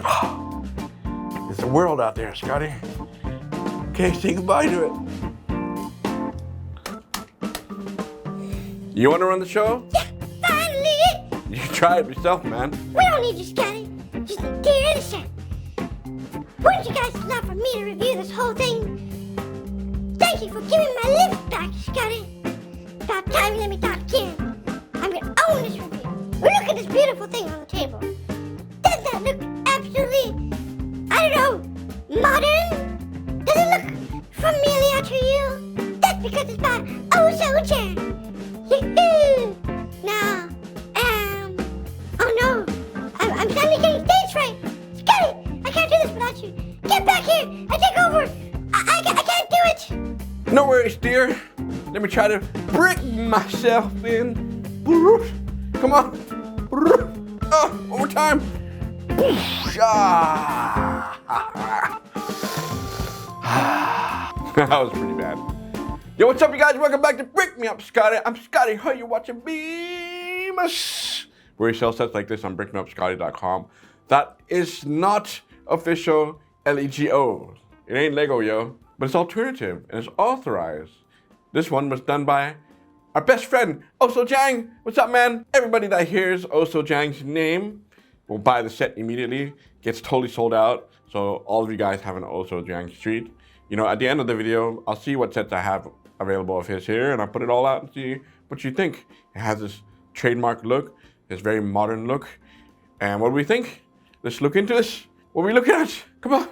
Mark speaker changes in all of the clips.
Speaker 1: It's a world out there, Scottie. Okay, say goodbye to it. You want to run the show?
Speaker 2: Yeah, finally!
Speaker 1: You can try it yourself, man.
Speaker 2: We don't need you, Scottie. Just a dear innocent. Wouldn't you guys love for me to review this whole thing? Thank you for giving my lift back, Scottie. About time you let me talk again. I'm gonna own this review. Look at this beautiful thing on the table. Doesn't that look absolutely, I don't know, modern? Does it look familiar to you? That's because it's by Ohsojang. Yahoo! Now, oh no, I'm suddenly getting stage fright. Scottie, I can't do this without you. Get back here and take over. I can't do it.
Speaker 1: No worries, dear. Let me try to brick myself in. Come on. One more time. That was pretty bad. Yo, what's up, you guys? Welcome back to Brickmeupscottie. I'm Scottie. How you watching Beams? Where you sell sets like this on brickmeupscottie.com. That is not official LEGO. It ain't Lego, yo. But it's alternative and it's authorized. This one was done by our best friend, Ohsojang. What's up, man? Everybody that hears Ohsojang's name will buy the set immediately. Gets totally sold out. So all of you guys have an Ohsojang street. You know, at the end of the video, I'll see what sets I have available of his here, and I'll put it all out and see what you think. It has this trademark look, this very modern look. And what do we think? Let's look into this. What are we looking at? Come on,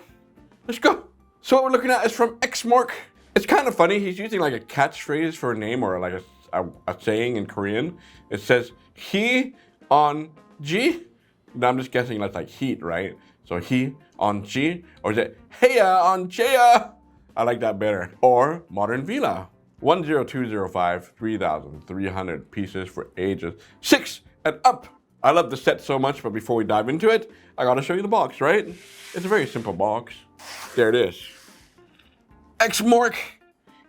Speaker 1: let's go. So what we're looking at is from XMork. It's kind of funny. He's using like a catchphrase for a name or like a saying in Korean. It says HEA-ON-JEA. Now I'm just guessing that's like heat, right? So HEA-ON-JEA, or is it HEA-ON-JEA? I like that better. Or Modern Villa. 10205, 3,300 pieces for ages 6 and up. I love the set so much, but before we dive into it, I gotta show you the box, right? It's a very simple box. There it is. XMork.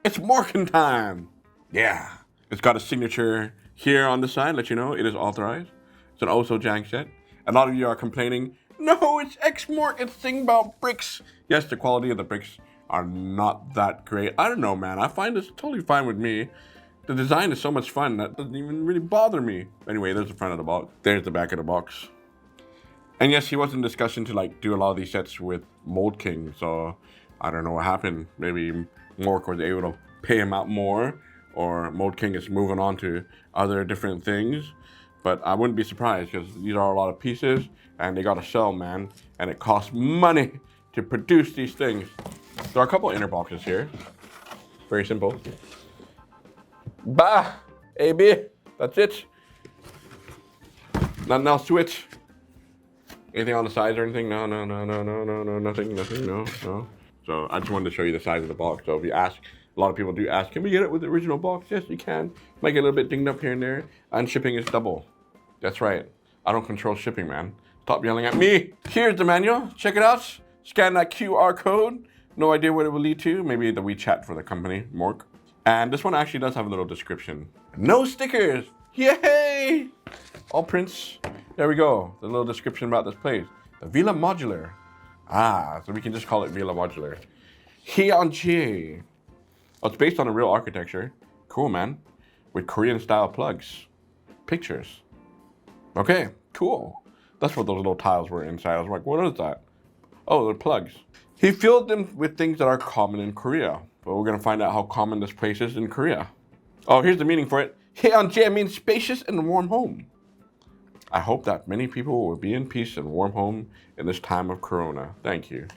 Speaker 1: It's morking time. Yeah. It's got a signature here on the side, let you know it is authorized. It's an Ohsojang set. A lot of you are complaining, no, it's XMork, it's thing about bricks. Yes, the quality of the bricks are not that great. I don't know, man. I find this totally fine with me. The design is so much fun that doesn't even really bother me. Anyway, there's the front of the box. There's the back of the box. And yes, he was in discussion to like do a lot of these sets with Mold King. So I don't know what happened. Maybe Mork was able to pay him out more, or Mold King is moving on to other different things. But I wouldn't be surprised because these are a lot of pieces and they gotta sell, man. And it costs money to produce these things. There are a couple inner boxes here. Very simple. Bah, AB, that's it. Nothing else to it. Anything on the sides or anything? No, nothing, no. So I just wanted to show you the size of the box. So if you ask, a lot of people do ask, can we get it with the original box? Yes, you can. Might get a little bit dinged up here and there. And shipping is double. That's right. I don't control shipping, man. Stop yelling at me. Here's the manual. Check it out. Scan that QR code. No idea what it will lead to. Maybe the WeChat for the company, Mork. And this one actually does have a little description. No stickers. Yay! All prints. There we go. The little description about this place. The Villa Modular. So we can just call it Villa Modular. HEA-ON-JEA. Oh, it's based on a real architecture. Cool, man. With Korean style plugs. Pictures. Okay, cool. That's what those little tiles were inside. I was like, what is that? Oh, they're plugs. He filled them with things that are common in Korea. But we're gonna find out how common this place is in Korea. Oh, here's the meaning for it. HEA-ON-JEA means spacious and warm home. I hope that many people will be in peace and warm home in this time of Corona. Thank you.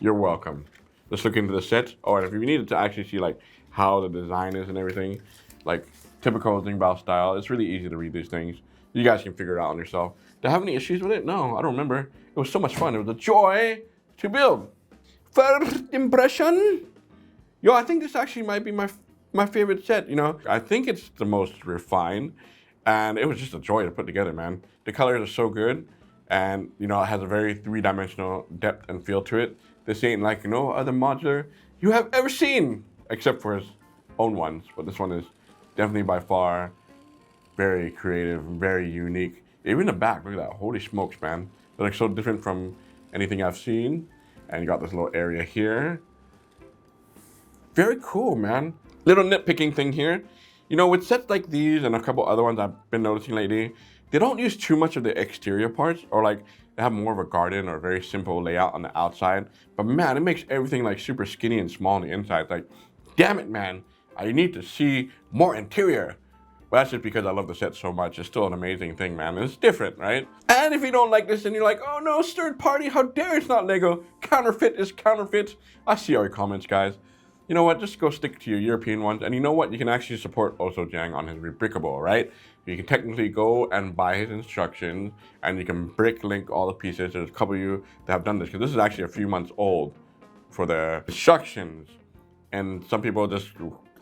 Speaker 1: You're welcome. Let's look into the set. Oh, and if you needed to actually see like how the design is and everything, like typical Dingbao style, it's really easy to read these things. You guys can figure it out on yourself. Did I have any issues with it? No, I don't remember. It was so much fun. It was a joy to build. First impression? Yo, I think this actually might be my favorite set, you know? I think it's the most refined, and it was just a joy to put together, man. The colors are so good, and you know, it has a very three-dimensional depth and feel to it. This ain't like no other modular you have ever seen, except for his own ones, but this one is definitely by far very creative and very unique. Even the back, look at that, holy smokes, man. It looks so different from anything I've seen. And you got this little area here. Very cool, man. Little nitpicking thing here. You know, with sets like these and a couple other ones I've been noticing lately, they don't use too much of the exterior parts, or like they have more of a garden or a very simple layout on the outside. But man, it makes everything like super skinny and small on the inside. It's like, damn it, man, I need to see more interior. But that's just because I love the set so much. It's still an amazing thing, man. It's different, right? And if you don't like this and you're like, oh no, third party, how dare it's not Lego. Counterfeit is counterfeit. I see all your comments, guys. You know what, just go stick to your European ones. And you know what, you can actually support Ohsojang on his rebrickable, right? You can technically go and buy his instructions and you can brick link all the pieces. There's a couple of you that have done this because this is actually a few months old for the instructions. And some people just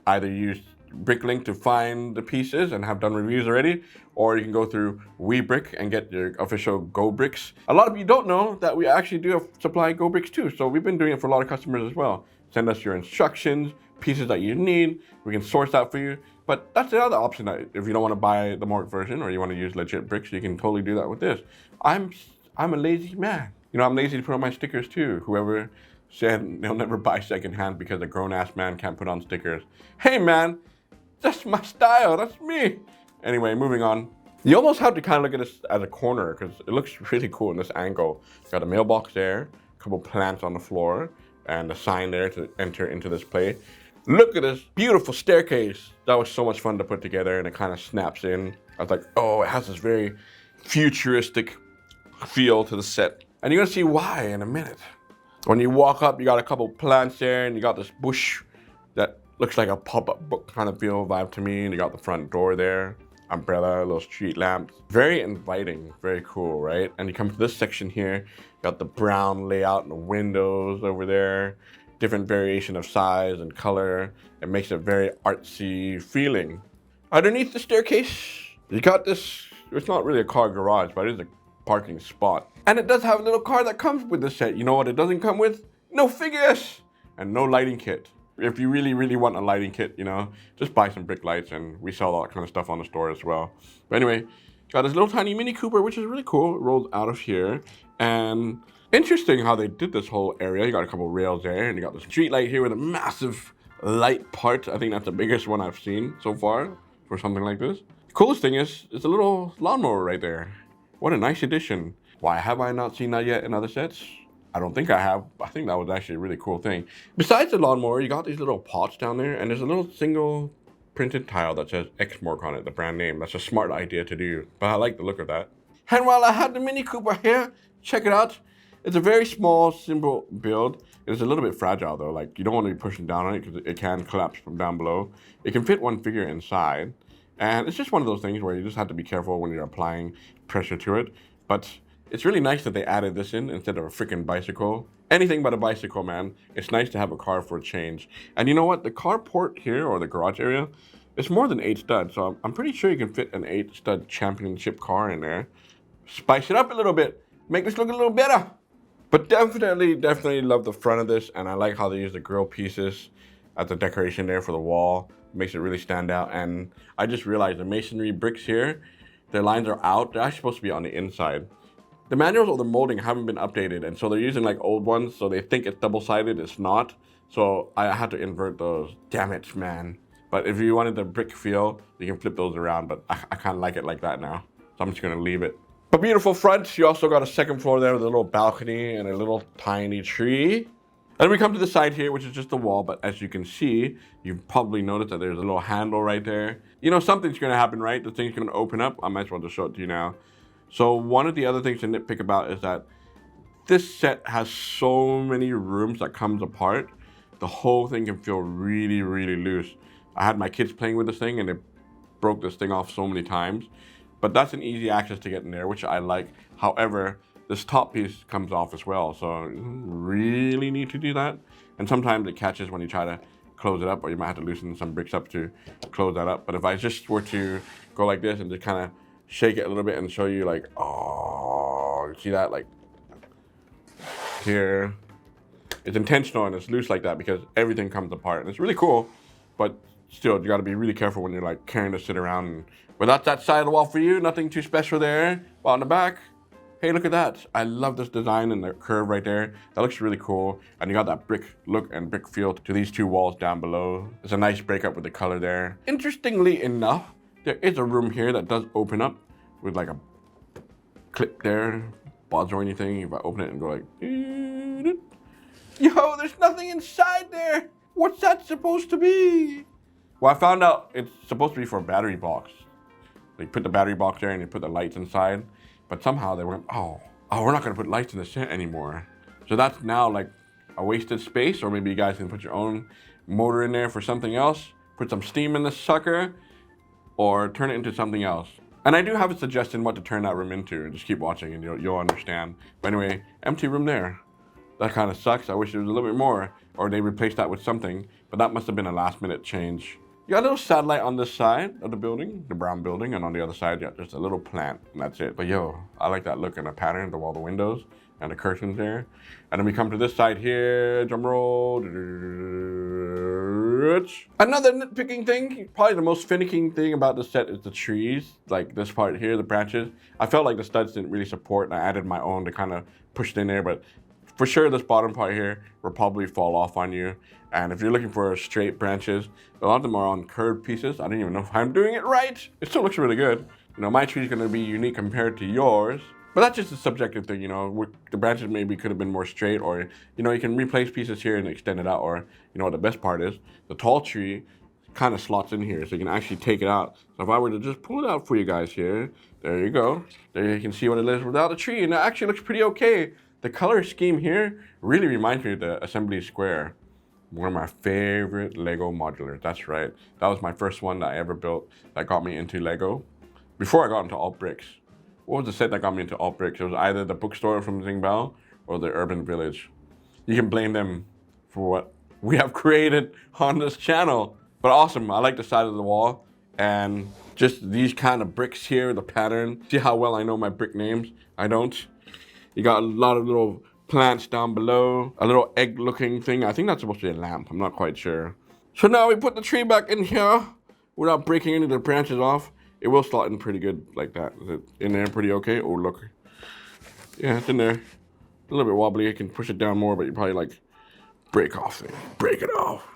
Speaker 1: either use Bricklink to find the pieces and have done reviews already, or you can go through WeBrick and get your official Go Bricks. A lot of you don't know that we actually do supply Go Bricks too, so we've been doing it for a lot of customers as well. Send us your instructions, pieces that you need, we can source that for you. But that's the other option, that if you don't want to buy the Mork version or you want to use legit bricks, you can totally do that with this. I'm a lazy man. You know, I'm lazy to put on my stickers too. Whoever said they'll never buy secondhand because a grown-ass man can't put on stickers. Hey man, that's my style, that's me. Anyway, moving on. You almost have to kind of look at this as a corner because it looks really cool in this angle. Got a mailbox there, a couple plants on the floor, and a sign there to enter into this play. Look at this beautiful staircase. That was so much fun to put together, and it kind of snaps in. I was like, oh, it has this very futuristic feel to the set. And you're gonna see why in a minute. When you walk up, you got a couple plants there, and you got this bush that looks like a pop-up book kind of feel vibe to me. And you got the front door there, umbrella, little street lamps. Very inviting, very cool, right? And you come to this section here, got the brown layout and the windows over there, different variation of size and color. It makes a very artsy feeling. Underneath the staircase, you got this, it's not really a car garage, but it is a parking spot. And it does have a little car that comes with the set. You know what it doesn't come with? No figures and no lighting kit. If you really, really want a lighting kit, you know, just buy some brick lights, and we sell all that kind of stuff on the store as well. But anyway, got this little tiny Mini Cooper, which is really cool. It rolls out of here. And interesting how they did this whole area. You got a couple rails there, and you got the street light here with a massive light part. I think that's the biggest one I've seen so far for something like this. The coolest thing is, it's a little lawnmower right there. What a nice addition. Why have I not seen that yet in other sets? I don't think I have. I think that was actually a really cool thing. Besides the lawnmower, you got these little pots down there, and there's a little single printed tile that says XMork on it, the brand name. That's a smart idea to do, but I like the look of that. And while I had the Mini Cooper here, check it out. It's a very small, simple build. It's a little bit fragile though. Like, you don't want to be pushing down on it because it can collapse from down below. It can fit one figure inside. And it's just one of those things where you just have to be careful when you're applying pressure to it. But it's really nice that they added this in instead of a freaking bicycle. Anything but a bicycle, man. It's nice to have a car for a change. And you know what? The carport here, or the garage area, it's more than 8 studs. So I'm pretty sure you can fit an 8-stud championship car in there. Spice it up a little bit. Make this look a little better. But definitely love the front of this. And I like how they use the grill pieces as a decoration there for the wall. It makes it really stand out. And I just realized the masonry bricks here, their lines are out. They're actually supposed to be on the inside. The manuals or the molding haven't been updated, and so they're using like old ones, so they think it's double-sided. It's not. So I had to invert those. Damn it, man. But if you wanted the brick feel, you can flip those around, but I kind of like it like that now. So I'm just gonna leave it. But beautiful front. You also got a second floor there with a little balcony and a little tiny tree. And we come to the side here, which is just the wall, but as you can see, you've probably noticed that there's a little handle right there. You know, something's gonna happen, right? The thing's gonna open up. I might as well just show it to you now. So one of the other things to nitpick about is that this set has so many rooms that comes apart. The whole thing can feel really, really loose. I had my kids playing with this thing and it broke this thing off so many times. But that's an easy access to get in there, which I like. However, this top piece comes off as well. So you really need to do that. And sometimes it catches when you try to close it up, or you might have to loosen some bricks up to close that up. But if I just were to go like this and just kind of shake it a little bit and show you, like, oh, see that? Like, here. It's intentional and it's loose like that because everything comes apart. And it's really cool, but still, you got to be really careful when you're like carrying this shit around. But that's that side of the wall for you. Nothing too special there. But on the back, hey, look at that. I love this design and the curve right there. That looks really cool. And you got that brick look and brick feel to these two walls down below. It's a nice breakup with the color there. Interestingly enough, there is a room here that does open up with like a clip there, buds or anything. If I open it and go like, yo, there's nothing inside there. What's that supposed to be? Well, I found out it's supposed to be for a battery box. They put the battery box there and they put the lights inside. But somehow they went, oh, we're not gonna put lights in the tent anymore. So that's now like a wasted space, or maybe you guys can put your own motor in there for something else, put some steam in the sucker, or turn it into something else. And I do have a suggestion what to turn that room into. Just keep watching and you'll understand. But anyway, empty room there. That kind of sucks. I wish there was a little bit more, or they replaced that with something, but that must have been a last minute change. You got a little satellite on this side of the building, the brown building, and on the other side, you got just a little plant, and that's it. But yo, I like that look and the pattern of all the windows and the curtains there. And then we come to this side here, drum roll. Another nitpicking thing, probably the most finicking thing about this set is the trees, like this part here, the branches. I felt like the studs didn't really support, and I added my own to kind of push it in there, but for sure this bottom part here will probably fall off on you. And if you're looking for straight branches, a lot of them are on curved pieces. I don't even know if I'm doing it right. It still looks really good. You know, my tree is gonna be unique compared to yours, but that's just a subjective thing, you know. The branches maybe could have been more straight, or, you know, you can replace pieces here and extend it out, or, you know what the best part is? The tall tree kind of slots in here, so you can actually take it out. So if I were to just pull it out for you guys here, there you go. There you can see what it is without the tree, and it actually looks pretty okay. The color scheme here really reminds me of the assembly square. One of my favorite Lego modulars, that's right. That was my first one that I ever built that got me into Lego. Before I got into alt bricks. What was the set that got me into alt bricks? It was either the bookstore from Zingbao or the urban village. You can blame them for what we have created on this channel. But awesome, I like the side of the wall and just these kind of bricks here, the pattern. See how well I know my brick names? I don't. You got a lot of little plants down below, a little egg looking thing. I think that's supposed to be a lamp, I'm not quite sure. So now we put the tree back in here without breaking any of the branches off. It will slot in pretty good like that. Is it in there pretty okay? Oh, look. Yeah, it's in there. A little bit wobbly, you can push it down more, but you probably like break off thing. Break it off.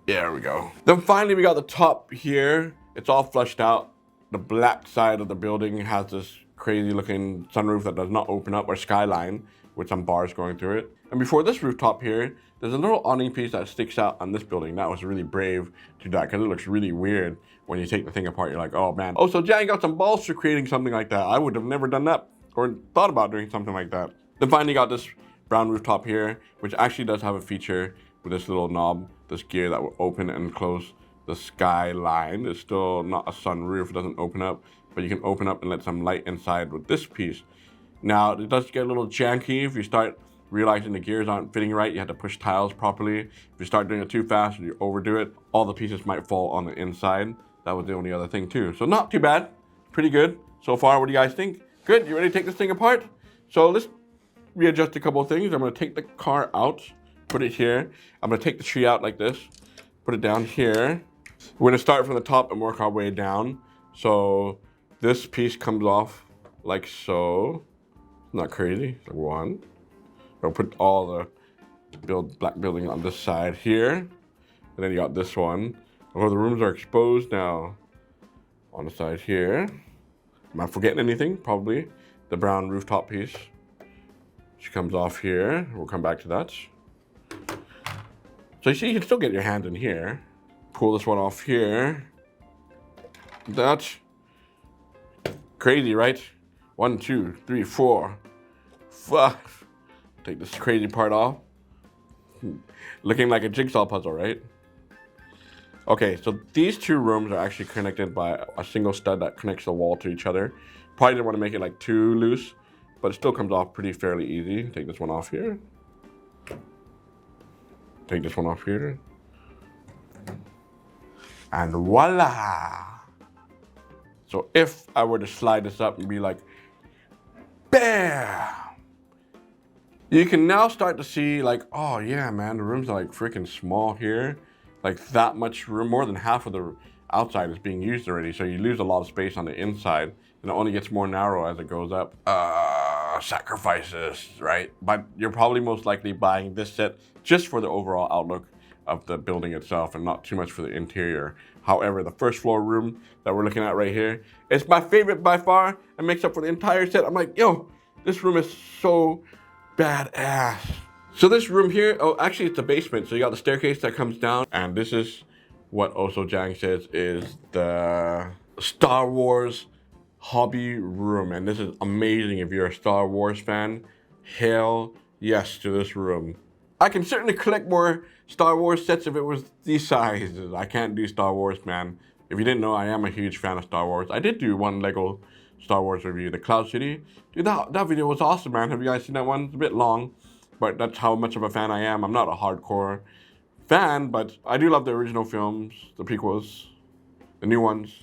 Speaker 1: There we go. Then finally we got the top here. It's all flushed out. The black side of the building has this crazy looking sunroof that does not open up, or skyline with some bars going through it. And before this rooftop here, there's a little awning piece that sticks out on this building. That was really brave to do that, because it looks really weird when you take the thing apart. You're like, oh man. Ohsojang got some balls for creating something like that. I would have never done that or thought about doing something like that. Then finally got this brown rooftop here, which actually does have a feature with this little knob, this gear that will open and close the skyline. It's still not a sunroof, it doesn't open up, but you can open up and let some light inside with this piece. Now, it does get a little janky if you start realizing the gears aren't fitting right. You have to push tiles properly. If you start doing it too fast or you overdo it, all the pieces might fall on the inside. That was the only other thing too. So not too bad, pretty good. So far, what do you guys think? Good, you ready to take this thing apart? So let's readjust a couple of things. I'm gonna take the car out, put it here. I'm gonna take the tree out like this, put it down here. We're gonna start from the top and work our way down. So this piece comes off like so. Not crazy, it's like one. I'll put all the black building on this side here. And then you got this one. Oh, the rooms are exposed now. On the side here. Am I forgetting anything? Probably. The brown rooftop piece. She comes off here. We'll come back to that. So you see, you can still get your hand in here. Pull this one off here. That's crazy, right? 1, 2, 3, 4, 5. Take this crazy part off. Looking like a jigsaw puzzle, right? Okay, so these two rooms are actually connected by a single stud that connects the wall to each other. Probably didn't want to make it like too loose, but it still comes off pretty fairly easy. Take this one off here. Take this one off here. And voila! So if I were to slide this up and be like, bam! You can now start to see like, oh yeah, man, the rooms are like freaking small here. Like that much room, more than half of the outside is being used already. So you lose a lot of space on the inside and it only gets more narrow as it goes up. sacrifice this, right? But you're probably most likely buying this set just for the overall outlook of the building itself and not too much for the interior. However, the first floor room that we're looking at right here, it's my favorite by far. It makes up for the entire set. I'm like, yo, this room is so badass. So this room here, oh, actually it's the basement. So you got the staircase that comes down, and this is what Ohsojang says is the Star Wars hobby room. And this is amazing if you're a Star Wars fan. Hell yes to this room. I can certainly collect more Star Wars sets if it was these sizes. I can't do Star Wars, man. If you didn't know, I am a huge fan of Star Wars. I did do one Lego Star Wars review, the Cloud City. Dude, that video was awesome, man. Have you guys seen that one? It's a bit long, but that's how much of a fan I am. I'm not a hardcore fan, but I do love the original films, the prequels, the new ones,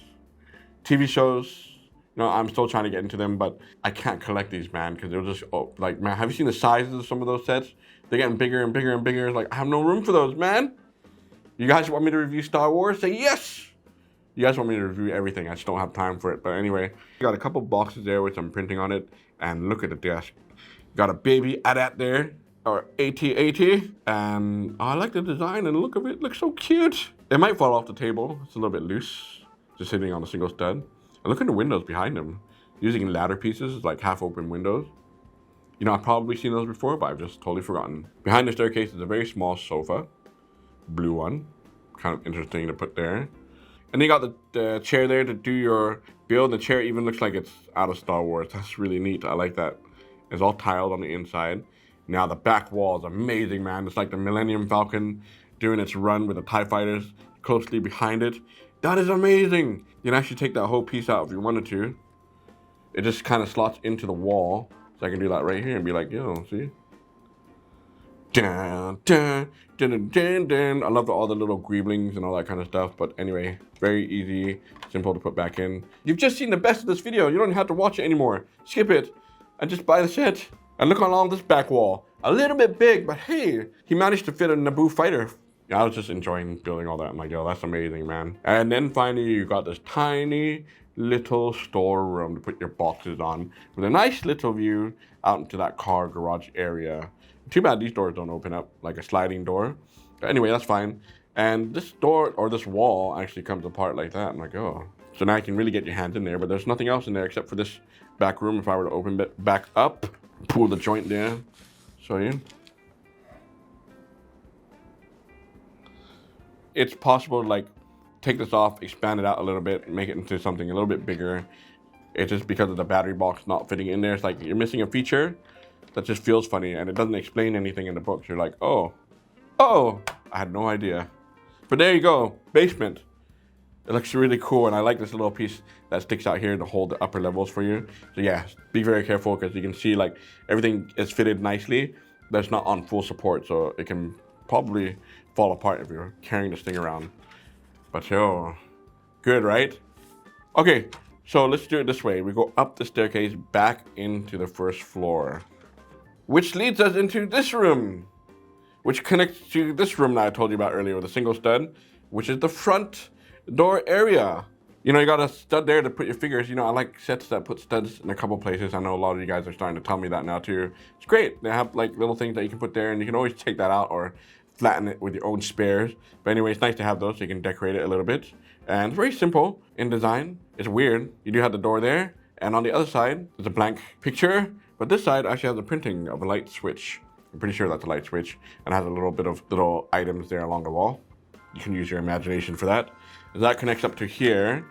Speaker 1: TV shows. You know, I'm still trying to get into them, but I can't collect these, man, because they're just, oh, like, man, have you seen the sizes of some of those sets? They're getting bigger and bigger and bigger. It's like, I have no room for those, man. You guys want me to review Star Wars? Say yes. You guys want me to review everything. I just don't have time for it. But anyway, got a couple boxes there with some printing on it. And look at the desk. Got a baby AT-AT there, or AT-AT. And I like the design and the look of it. It looks so cute. It might fall off the table. It's a little bit loose, just sitting on a single stud. And look at the windows behind them. Using ladder pieces, like half open windows. You know, I've probably seen those before, but I've just totally forgotten. Behind the staircase is a very small sofa. Blue one. Kind of interesting to put there. And then you got the chair there to do your build. The chair even looks like it's out of Star Wars. That's really neat. I like that. It's all tiled on the inside. Now the back wall is amazing, man. It's like the Millennium Falcon doing its run with the TIE fighters closely behind it. That is amazing. You can actually take that whole piece out if you wanted to. It just kind of slots into the wall. So I can do that right here and be like, yo, see? Dun, dun, dun, dun, dun, dun. I love all the little greeblings and all that kind of stuff. But anyway, very easy, simple to put back in. You've just seen the best of this video. You don't have to watch it anymore. Skip it and just buy the set. And look along this back wall. A little bit big, but hey, he managed to fit a Naboo fighter. Yeah, I was just enjoying building all that. I'm like, yo, that's amazing, man. And then finally, you got this tiny little storeroom to put your boxes on with a nice little view out into that car garage area. Too bad these doors don't open up like a sliding door. But anyway, that's fine. And this door or this wall actually comes apart like that. I'm like, oh. So now you can really get your hands in there, but there's nothing else in there except for this back room. If I were to open it back up, pull the joint there, show you. It's possible to like take this off, expand it out a little bit, make it into something a little bit bigger. It's just because of the battery box not fitting in there. It's like you're missing a feature that just feels funny and it doesn't explain anything in the books. You're like, oh, I had no idea. But there you go, basement. It looks really cool and I like this little piece that sticks out here to hold the upper levels for you. So yeah, be very careful because you can see like everything is fitted nicely, but it's not on full support. So it can probably fall apart if you're carrying this thing around. But yo, good, right? Okay, so let's do it this way. We go up the staircase back into the first floor, which leads us into this room, which connects to this room that I told you about earlier with a single stud, which is the front door area. You know, you got a stud there to put your figures. You know, I like sets that put studs in a couple places. I know a lot of you guys are starting to tell me that now too. It's great. They have like little things that you can put there and you can always take that out or flatten it with your own spares. But anyway, it's nice to have those so you can decorate it a little bit. And it's very simple in design. It's weird. You do have the door there. And on the other side, there's a blank picture. But this side actually has a printing of a light switch. I'm pretty sure that's a light switch. And has a little bit of little items there along the wall. You can use your imagination for that. And that connects up to here,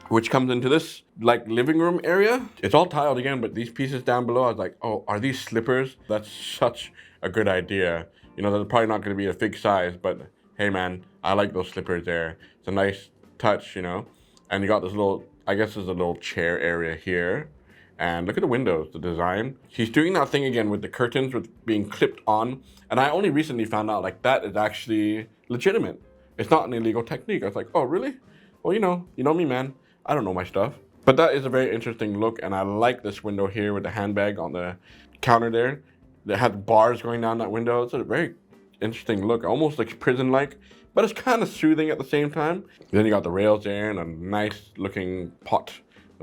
Speaker 1: which comes into this like living room area. It's all tiled again, but these pieces down below, I was like, oh, are these slippers? That's such a good idea. You know, they're probably not going to be a fixed size, but hey, man, I like those slippers there. It's a nice touch, you know. And you got this little, I guess there's a little chair area here. And look at the windows, the design. He's doing that thing again with the curtains with being clipped on. And I only recently found out like that is actually legitimate. It's not an illegal technique. I was like, oh, really? Well, you know me, man. I don't know my stuff. But that is a very interesting look. And I like this window here with the handbag on the counter there. That had bars going down that window. It's a very interesting look. Almost like prison-like. But it's kind of soothing at the same time. Then you got the rails there and a nice looking pot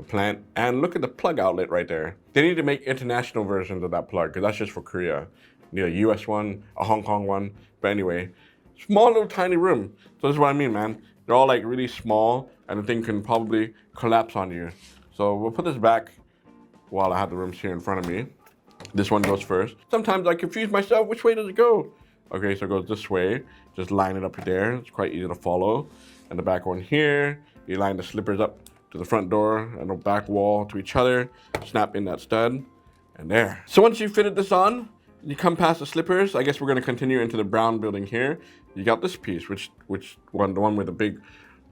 Speaker 1: the plant, and look at the plug outlet right there. They need to make international versions of that plug because that's just for Korea. You need a US one, a Hong Kong one, but anyway, small little tiny room. So this is what I mean, man. They're all like really small and the thing can probably collapse on you. So we'll put this back while I have the rooms here in front of me. This one goes first. Sometimes I confuse myself, which way does it go? Okay, so it goes this way. Just line it up there. It's quite easy to follow. And the back one here, you line the slippers up to the front door and the back wall to each other. Snap in that stud, and there. So once you fitted this on, you come past the slippers. I guess we're gonna continue into the brown building here. You got this piece, which one, the one with the big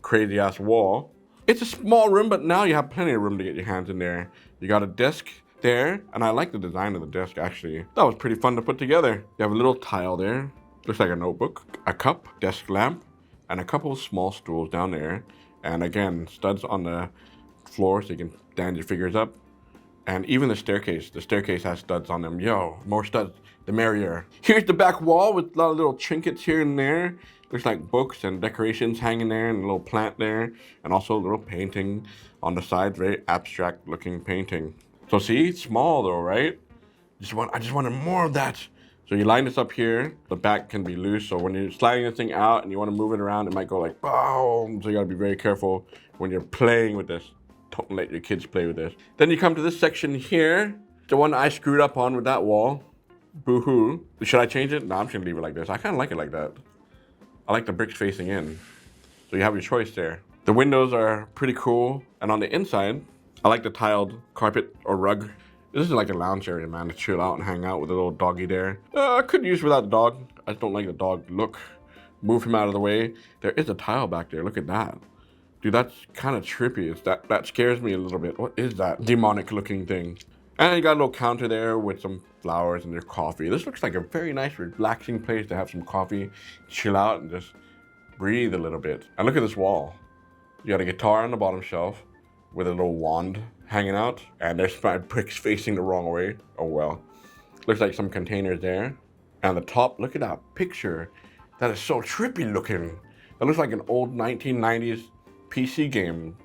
Speaker 1: crazy ass wall. It's a small room, but now you have plenty of room to get your hands in there. You got a desk there, and I like the design of the desk actually. That was pretty fun to put together. You have a little tile there, looks like a notebook, a cup, desk lamp, and a couple of small stools down there. And again, studs on the floor so you can stand your figures up. And even the staircase has studs on them. Yo, more studs, the merrier. Here's the back wall with a lot of little trinkets here and there. Looks like books and decorations hanging there and a little plant there. And also a little painting on the side, very abstract looking painting. So see, small though, right? I just wanted more of that. So you line this up here. The back can be loose. So when you're sliding this thing out and you want to move it around, it might go like boom. So you gotta be very careful when you're playing with this. Don't let your kids play with this. Then you come to this section here. The one I screwed up on with that wall. Boo-hoo. Should I change it? No, I'm just gonna leave it like this. I kind of like it like that. I like the bricks facing in. So you have your choice there. The windows are pretty cool. And on the inside, I like the tiled carpet or rug. This is like a lounge area, man, to chill out and hang out with a little doggy there. I could use without the dog. I just don't like the dog look. Move him out of the way. There is a tile back there. Look at that. Dude, that's kind of trippy. That scares me a little bit. What is that demonic looking thing? And you got a little counter there with some flowers and their coffee. This looks like a very nice, relaxing place to have some coffee, chill out, and just breathe a little bit. And look at this wall. You got a guitar on the bottom shelf with a little wand hanging out. And there's my bricks facing the wrong way. Oh well. Looks like some containers there. And the top, look at that picture. That is so trippy looking. That looks like an old 1990s PC game.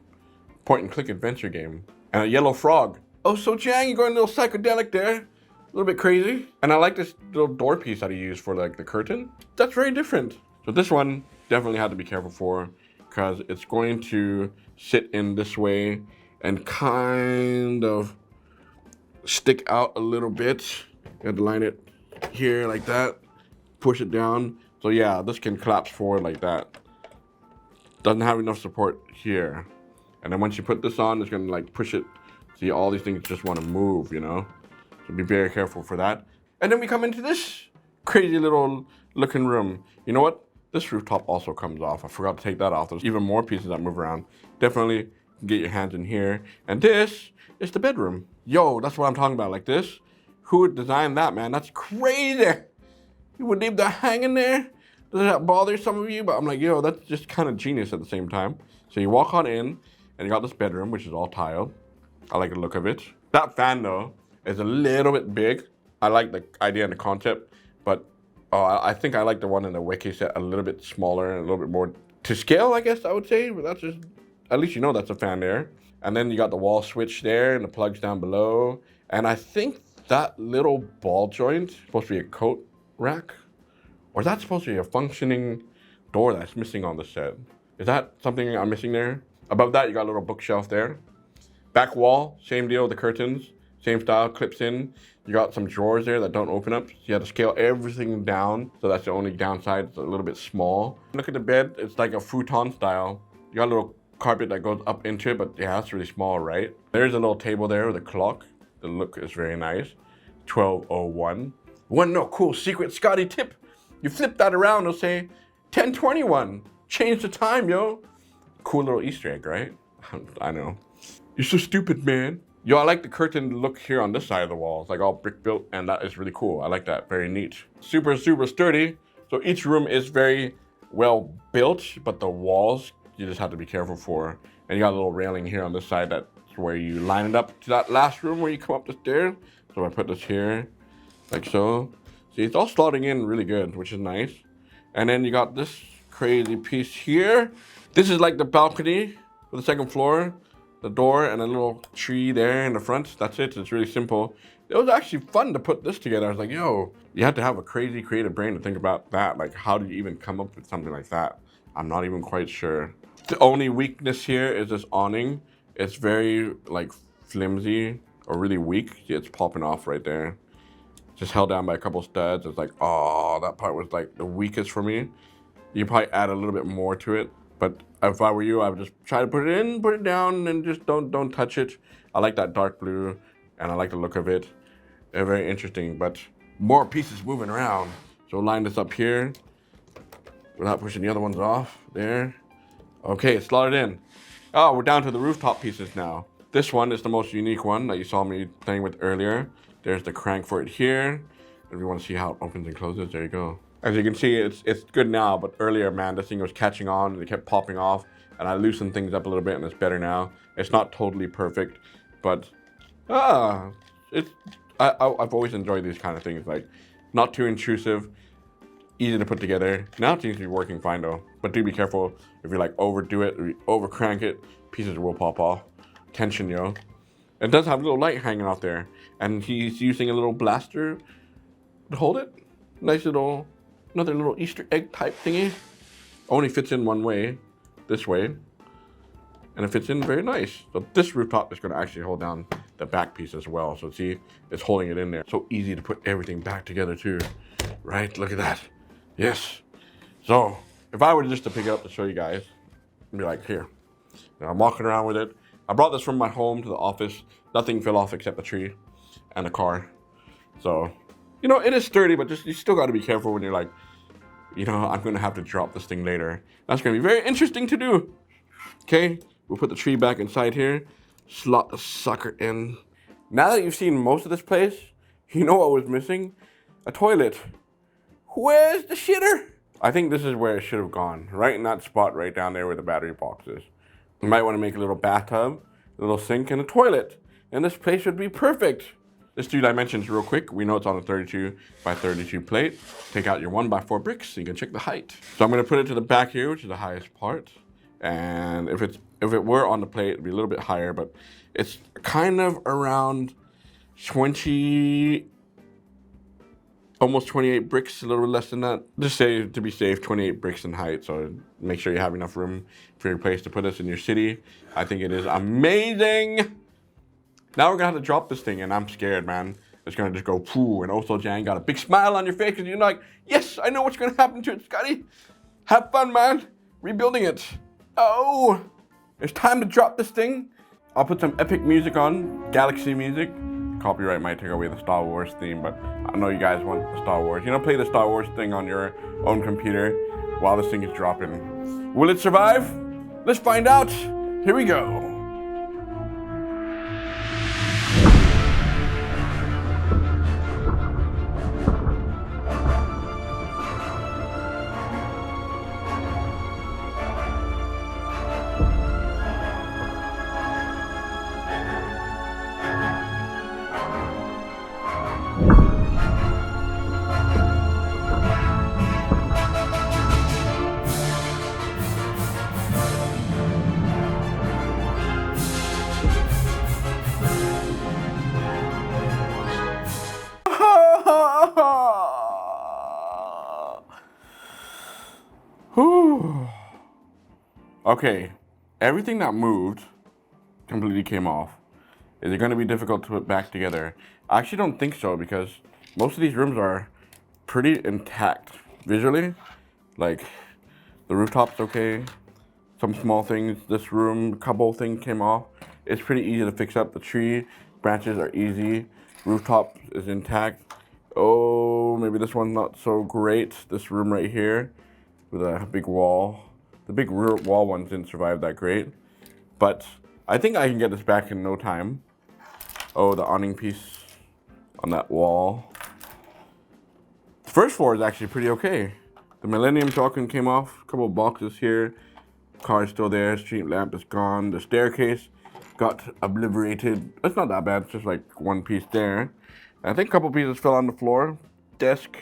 Speaker 1: Point and click adventure game. And a yellow frog. Ohsojang, you're going a little psychedelic there. A little bit crazy. And I like this little door piece that he used for like the curtain. That's very different. So this one definitely had to be careful for because it's going to sit in this way and kind of stick out a little bit. You have to line it here like that. Push it down. So yeah, this can collapse forward like that. Doesn't have enough support here. And then once you put this on, it's gonna like push it. See, all these things just wanna move, you know? So be very careful for that. And then we come into this crazy little looking room. You know what? This rooftop also comes off. I forgot to take that off. There's even more pieces that move around. Definitely get your hands in here. And this is the bedroom. Yo, that's what I'm talking about, like this. Who would design that, man? That's crazy. You would leave that hanging there? Does that bother some of you? But I'm like, yo, that's just kind of genius at the same time. So you walk on in, and you got this bedroom, which is all tiled. I like the look of it. That fan, though, is a little bit big. I like the idea and the concept, but I think I like the one in the wiki set a little bit smaller and a little bit more to scale, I guess I would say. But that's just, at least you know that's a fan there. And then you got the wall switch there and the plugs down below. And I think that little ball joint is supposed to be a coat rack. Or is that supposed to be a functioning door that's missing on the set? Is that something I'm missing there? Above that, you got a little bookshelf there. Back wall, same deal with the curtains. Same style, clips in. You got some drawers there that don't open up. So you have to scale everything down. So that's the only downside, it's a little bit small. Look at the bed, it's like a futon style. You got a little carpet that goes up into it, but yeah, that's really small, right? There's a little table there with a clock. The look is very nice. 12:01. One no cool secret Scottie tip. You flip that around, it'll say 10:21. Change the time, yo. Cool little Easter egg, right? I know. You're so stupid, man. Yo, I like the curtain look here on this side of the wall. It's like all brick built, and that is really cool. I like that, very neat. Super, super sturdy. So each room is very well built, but the walls, you just have to be careful for. And you got a little railing here on this side that's where you line it up to that last room where you come up the stairs. So I put this here, like so. See, it's all slotting in really good, which is nice. And then you got this crazy piece here. This is like the balcony for the second floor. the door and a little tree there in the front. That's it. It's really simple. It was actually fun to put this together. I was like, yo, you have to have a crazy creative brain to think about that. Like, how do you even come up with something like that? I'm not even quite sure. The only weakness here is this awning. It's very like flimsy or really weak. See, it's popping off right there. Just held down by a couple studs. It's like, oh, that part was like the weakest for me. You probably add a little bit more to it. But if I were you, I would just try to put it in, put it down, and just don't touch it. I like that dark blue, and I like the look of it. They're very interesting, but more pieces moving around. So line this up here without pushing the other ones off. There. Okay, it's slotted in. Oh, we're down to the rooftop pieces now. This one is the most unique one that you saw me playing with earlier. There's the crank for it here. If you want to see how it opens and closes, there you go. As you can see, it's good now, but earlier, man, this thing was catching on and it kept popping off, and I loosened things up a little bit and it's better now. It's not totally perfect, but I've always enjoyed these kind of things, like not too intrusive, easy to put together. Now it seems to be working fine though, but do be careful if you like overdo it or you over crank it, pieces will pop off. Tension, yo. It does have a little light hanging off there, and he's using a little blaster to hold it. Nice little, another little Easter egg type thingy. Only fits in one way, this way, and it fits in very nice. So this rooftop is going to actually hold down the back piece as well. So see, it's holding it in there. So easy to put everything back together too, right? Look at that. Yes. So if I were just to pick it up to show you guys, I'd be like, here. And I'm walking around with it. I brought this from my home to the office. Nothing fell off except the tree and the car. So, you know, it is sturdy, but just you still got to be careful when you're like, you know, I'm going to have to drop this thing later. That's going to be very interesting to do. Okay, we'll put the tree back inside here. Slot the sucker in. Now that you've seen most of this place, you know what was missing? A toilet. Where's the shitter? I think this is where it should have gone. Right in that spot right down there where the battery box is. You might want to make a little bathtub, a little sink, and a toilet. And this place would be perfect. Let's do dimensions real quick. We know it's on a 32 by 32 plate. Take out your 1x4 bricks so you can check the height. So I'm going to put it to the back here, which is the highest part. And if it were on the plate, it'd be a little bit higher, but it's kind of around 20, almost 28 bricks, a little less than that. Just say, to be safe, 28 bricks in height. So make sure you have enough room for your place to put this in your city. I think it is amazing. Now we're gonna have to drop this thing, and I'm scared, man. It's gonna just go poo, and Ohsojang got a big smile on your face because you're like, yes, I know what's gonna happen to it, Scottie. Have fun, man. Rebuilding it. Oh, it's time to drop this thing. I'll put some epic music on, galaxy music. Copyright might take away the Star Wars theme, but I know you guys want the Star Wars. You know, play the Star Wars thing on your own computer while this thing is dropping. Will it survive? Let's find out. Here we go. Okay, everything that moved completely came off. Is it going to be difficult to put back together? I actually don't think so, because most of these rooms are pretty intact visually. Like, the rooftop's okay. Some small things, this room, couple things came off. It's pretty easy to fix up. The tree branches are easy. Rooftop is intact. Oh, maybe this one's not so great. This room right here with a big wall. The big rear wall ones didn't survive that great, but I think I can get this back in no time. Oh, the awning piece on that wall. The first floor is actually pretty okay. The Millennium Falcon came off, a couple of boxes here. Car's still there, street lamp is gone. The staircase got obliterated. It's not that bad, it's just like one piece there. I think a couple pieces fell on the floor. Desk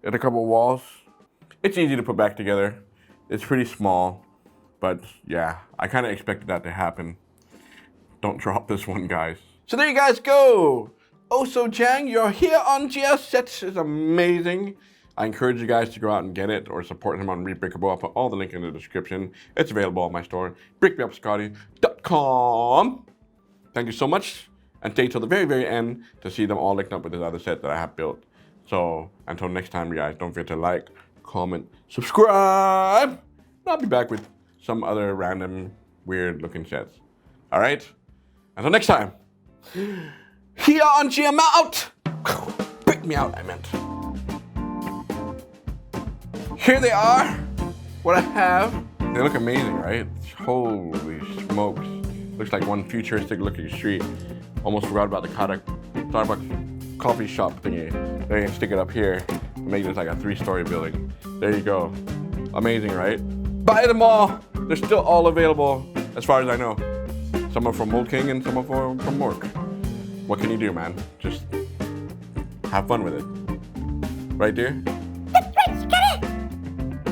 Speaker 1: and a couple walls. It's easy to put back together. It's pretty small, but yeah, I kind of expected that to happen. Don't drop this one, guys. So there you guys go. Ohsojang, your HEA-ON-JEA set is amazing. I encourage you guys to go out and get it or support him on Rebrickable. I'll put all the link in the description. It's available on my store, Brickmeupscottie.com. Thank you so much. And stay till the very, very end to see them all linked up with this other set that I have built. So until next time, you guys, don't forget to like, comment, subscribe. And I'll be back with some other random, weird looking sets. All right? Until next time. HEA-ON-JEA, I'm out. Break me out, I meant. Here they are. What I have. They look amazing, right? Holy smokes. Looks like one futuristic looking street. Almost forgot about the Starbucks coffee shop thingy. They can stick it up here and make this like a 3-story building. There you go. Amazing, right? Buy them all. They're still all available as far as I know. Some are from Mold King and some are from Mork. What can you do, man? Just have fun with it. Right, dear?
Speaker 2: That's right, Scottie!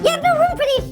Speaker 2: You have no room for these